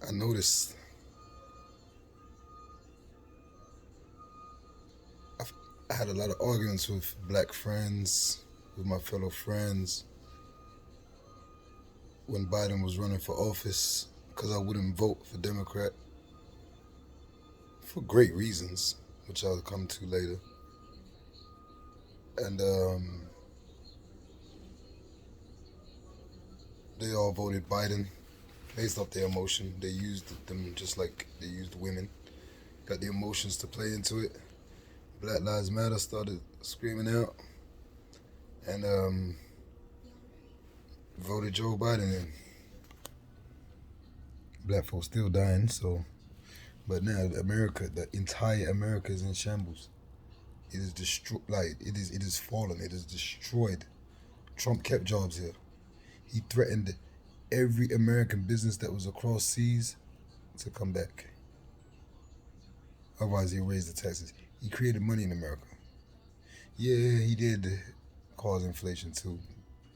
I noticed I had a lot of arguments with black friends, with my fellow friends, when Biden was running for office because I wouldn't vote for Democrat for great reasons, which I'll come to later. And they all voted Biden based off their emotion. They used them just like they used women, got the emotions to play into it. Black Lives Matter started screaming out and voted Joe Biden in. Black folks still dying, so. But now America, the entire America is in shambles. It is destroyed. Like it is fallen. It is destroyed. Trump kept jobs here. He threatened every American business that was across seas to come back. Otherwise, he raised the taxes. He created money in America. Yeah, he did cause inflation too,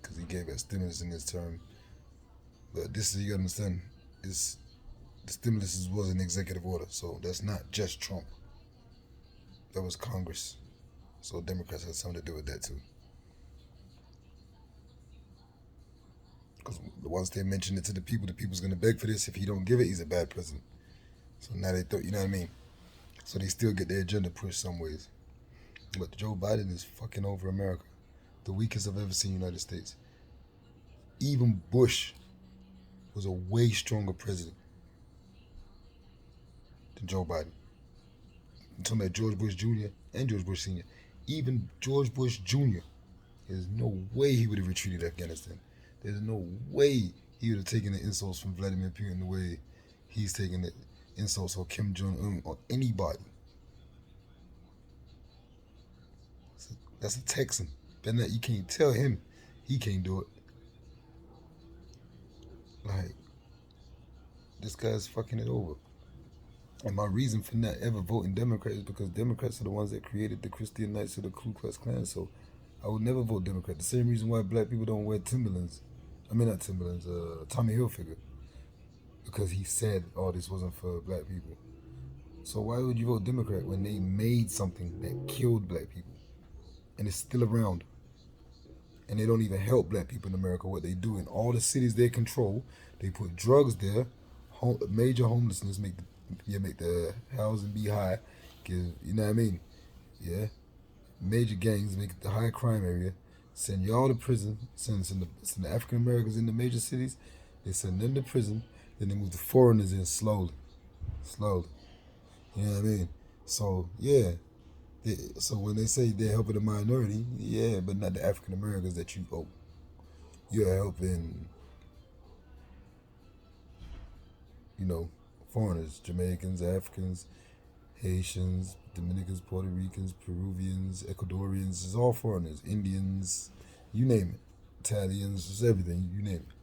because he gave us stimulus in his term. But this is, you understand, is the stimulus was an executive order, so that's not just Trump. That was Congress. So Democrats had something to do with that too. Because once they mention it to the people's gonna beg for this. If he don't give it, he's a bad president. So now they thought, you know what I mean? So they still get their agenda pushed some ways. But Joe Biden is fucking over America. The weakest I've ever seen in the United States. Even Bush was a way stronger president than Joe Biden. I'm talking about George Bush Jr. and George Bush Sr. Even George Bush Jr., there's no way he would have retreated Afghanistan. There's no way he would have taken the insults from Vladimir Putin the way he's taking the insults on Kim Jong-un or anybody. That's a Texan. But you can't tell him he can't do it. Like, this guy's fucking it over. And my reason for not ever voting Democrat is because Democrats are the ones that created the Christian Knights of the Ku Klux Klan. So I would never vote Democrat. The same reason why black people don't wear Timberlands. I mean, not Timberlands, Tommy Hilfiger. Because he said, oh, this wasn't for black people. So why would you vote Democrat when they made something that killed black people? And it's still around. And they don't even help black people in America. What they do in all the cities they control, they put drugs there, major homelessness, make the housing be high, you know what I mean? Yeah. Major gangs make it the high crime area, send y'all to prison, send the African Americans in the major cities, they send them to prison, then they move the foreigners in slowly. You know what I mean? So, yeah. So when they say they're helping the minority, yeah, but not the African Americans that you owe. You're helping, foreigners, Jamaicans, Africans, Haitians, Dominicans, Puerto Ricans, Peruvians, Ecuadorians, it's all foreigners, Indians, you name it. Italians, it's everything, you name it.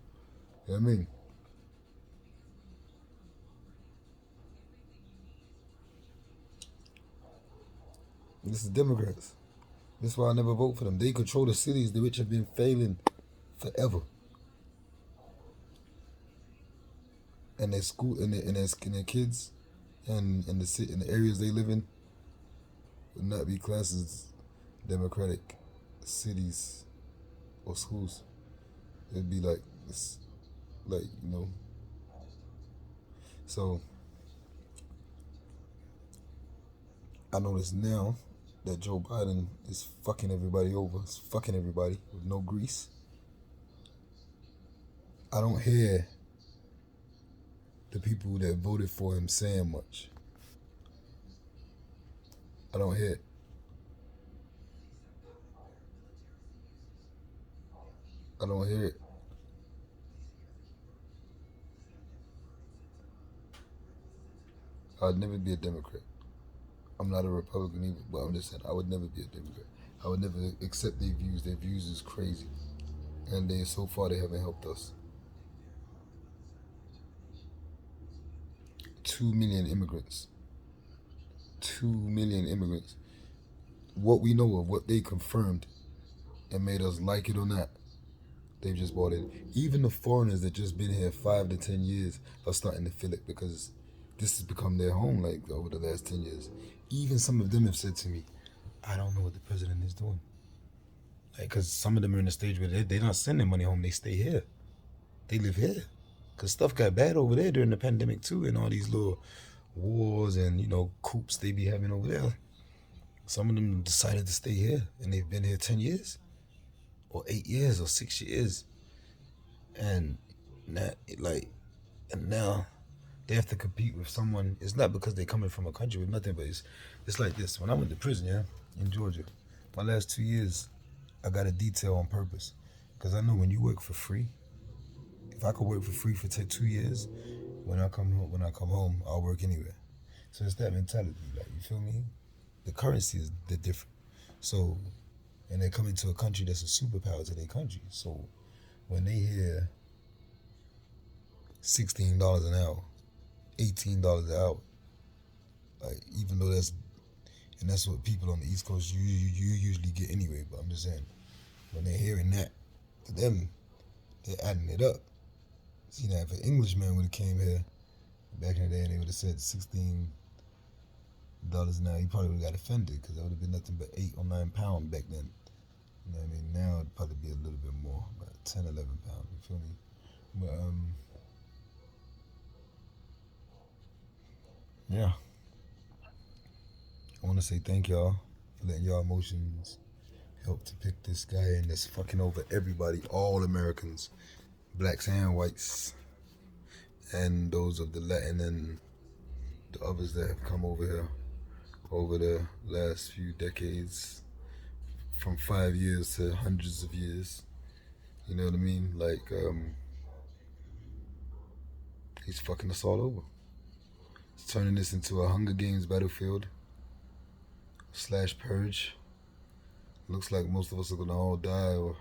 You know what I mean? This is Democrats. That's why I never vote for them. They control the cities, which have been failing forever. And their school and their kids and the areas they live in would not be classed as democratic cities or schools. It'd be like this, So I notice now that Joe Biden is fucking everybody over. He's fucking everybody with no grease. I don't hear the people that voted for him saying much. I don't hear it. I don't hear it. I'd never be a Democrat. I'm not a Republican either, but I'm just saying I would never be a Democrat. I would never accept their views. Their views is crazy. And so far they haven't helped us. 2 million immigrants. 2 million immigrants. What we know of, what they confirmed and made us like it or not, They've just bought it. Even the foreigners that just been here 5 to 10 years are starting to feel it because this has become their home like over the last 10 years. Even some of them have said to me, I don't know what the president is doing. Like, because some of them are in the stage where they're not sending money home. They stay here. They live here. Because stuff got bad over there during the pandemic too, and all these little wars and, coups they be having over there. Some of them decided to stay here, and they've been here 10 years or 8 years or 6 years. And now they have to compete with someone. It's not because they're coming from a country with nothing, but it's like this. When I went to prison, in Georgia, my last 2 years, I got a detail on purpose. Because I know when you work for free, if I could work for free for 2 years, when I come home, I'll work anywhere. So it's that mentality, like, you feel me? The currency is different. So, and they're coming to a country that's a superpower to their country. So when they hear $16 an hour, $18 an hour, like, even though that's what people on the East Coast you usually get anyway, but I'm just saying, when they're hearing that, to them, they're adding it up. See, now if an Englishman would have came here back in the day and they would have said $16 an hour, he probably would have got offended because that would have been nothing but 8 or 9 pounds back then. You know what I mean? Now it'd probably be a little bit more, about 10, 11 pounds. You feel me? But yeah. I want to say thank y'all for letting y'all emotions help to pick this guy in that's fucking over everybody, all Americans, blacks and whites, and those of the Latin and the others that have come over here over the last few decades, from 5 years to hundreds of years. You know what I mean? Like, he's fucking us all over. He's turning this into a Hunger Games battlefield / purge. Looks like most of us are gonna all die or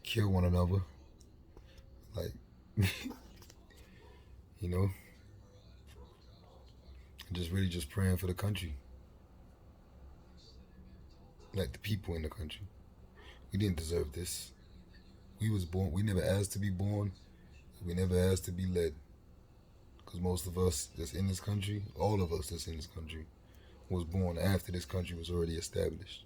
kill one another. Like, just praying for the country. Like, the people in the country. We didn't deserve this. We never asked to be born. We never asked to be led. Because most of us that's in this country, all of us that's in this country, was born after this country was already established.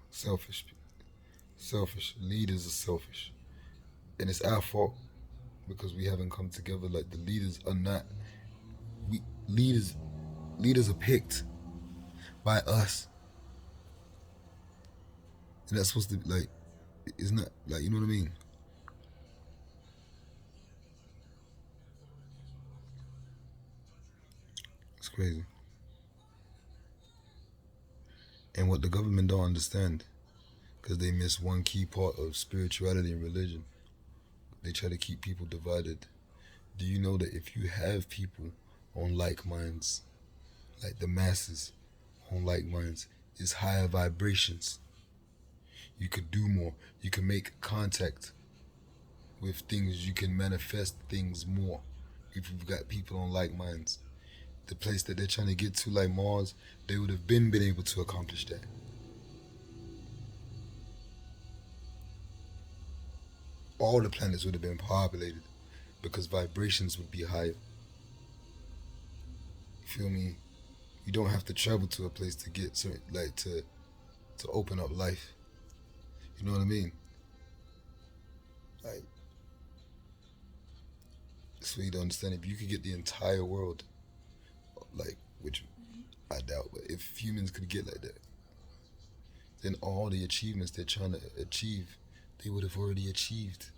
Selfish. Selfish. Leaders are selfish. And it's our fault because we haven't come together. Like, the leaders are not. Leaders are picked by us. And that's supposed to be, like, it's not, like, you know what I mean? It's crazy. And what the government don't understand, because they miss one key part of spirituality and religion, they try to keep people divided. Do you know that if you have people on like minds, like the masses on like minds, it's higher vibrations. You could do more. You can make contact with things. You can manifest things more if you've got people on like minds. The place that they're trying to get to, like Mars, they would have been able to accomplish that. All the planets would have been populated because vibrations would be higher. You feel me? You don't have to travel to a place to get certain, like, to open up life. You know what I mean? Like, so you don't understand. If you could get the entire world, like, which I doubt, but if humans could get like that, then all the achievements they're trying to achieve, they would have already achieved.